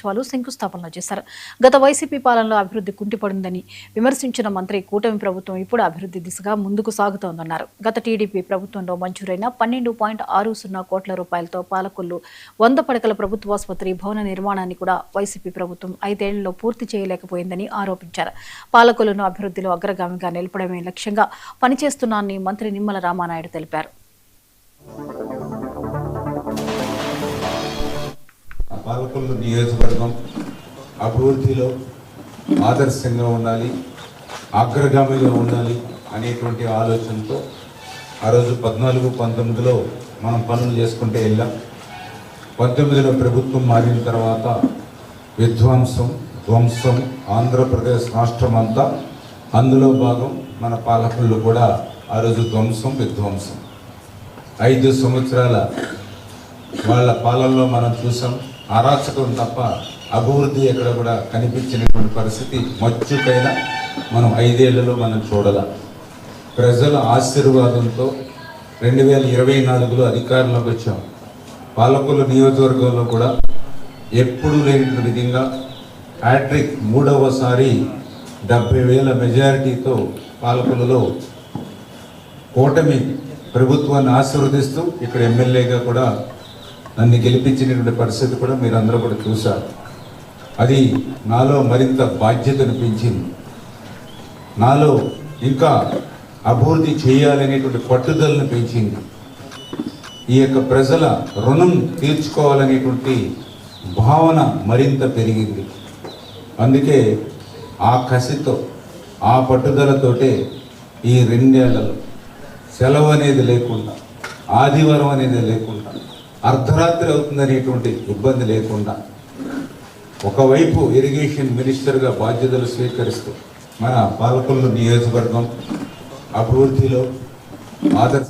ప్రారంభోత్సవాలు, శంకుస్థాపనలు చేశారు. గత వైసీపీ పాలనలో అభివృద్ధి కుంటిపడిందని విమర్శించిన మంత్రి కూటమి ప్రభుత్వం ఇప్పుడు అభివృద్ధి దిశగా ముందుకు సాగుతోందన్నారు. గత టీడీపీ ప్రభుత్వంలో మంజూరైన 12.60 కోట్ల రూపాయలతో పాలకొల్లు 100 పడకల ప్రభుత్వాసుపత్రి భవన నిర్మాణాన్ని కూడా వైసీపీ ప్రభుత్వం 5 ఏళ్లలో పూర్తి చేయలేకపోయిందని ఆరోపించారు. పాలకొల్లును అభివృద్ధిలో అగ్రగామిగా నిలపడమే లక్ష్యంగా పనిచేస్తున్నానని మంత్రి నిమ్మల రామానాయుడు తెలిపారు. పాలకొల్లు నియోజకవర్గం అభివృద్ధిలో ఆదర్శంగా ఉండాలి, అగ్రగామిగా ఉండాలి అనేటువంటి ఆలోచనతో ఆ రోజు 14-19లో మనం పనులు చేసుకుంటే వెళ్ళాం. 19లో ప్రభుత్వం మారిన తర్వాత విధ్వంసం, ధ్వంసం ఆంధ్రప్రదేశ్ రాష్ట్రం అంతా, అందులో భాగం మన పాలకొల్లు కూడా ఆ రోజు ధ్వంసం, విధ్వంసం. 5 సంవత్సరాల వాళ్ళ పాలనలో మనం చూసాం. అరాచకం తప్ప అభివృద్ధి ఎక్కడ కూడా కనిపించినటువంటి పరిస్థితి మచ్చుకైనా మనం 5 ఏళ్లలో మనం చూడాల. ప్రజల ఆశీర్వాదంతో 2024లో అధికారంలోకి వచ్చాం. పాలకొల్లు నియోజకవర్గంలో కూడా ఎప్పుడు లేని విధంగా హ్యాట్రిక్ 3వసారి 70,000 మెజారిటీతో పాలకొల్లులో కూటమి ప్రభుత్వాన్ని ఆశీర్వదిస్తూ ఇక్కడ ఎమ్మెల్యేగా కూడా నన్ను గెలిపించినటువంటి పరిస్థితి కూడా మీరందరూ కూడా చూశారు. అది నాలో మరింత బాధ్యతను పెంచింది. నాలో ఇంకా అభివృద్ధి చేయాలనేటువంటి పట్టుదలను పెంచింది. ఈ యొక్క ప్రజల రుణం తీర్చుకోవాలనేటువంటి భావన మరింత పెరిగింది. అందుకే ఆ కసితో, ఆ పట్టుదలతోటే ఈ 2 ఏళ్లలో సెలవు అనేది లేకుండా, ఆదివారం అనేది లేకుండా, అర్ధరాత్రి అవుతుందనేటువంటి ఇబ్బంది లేకుండా, ఒకవైపు ఇరిగేషన్ మినిస్టర్గా బాధ్యతలు స్వీకరిస్తూ మన పాలకొల్లు నియోజకవర్గం అభివృద్ధిలో ఆదర్శ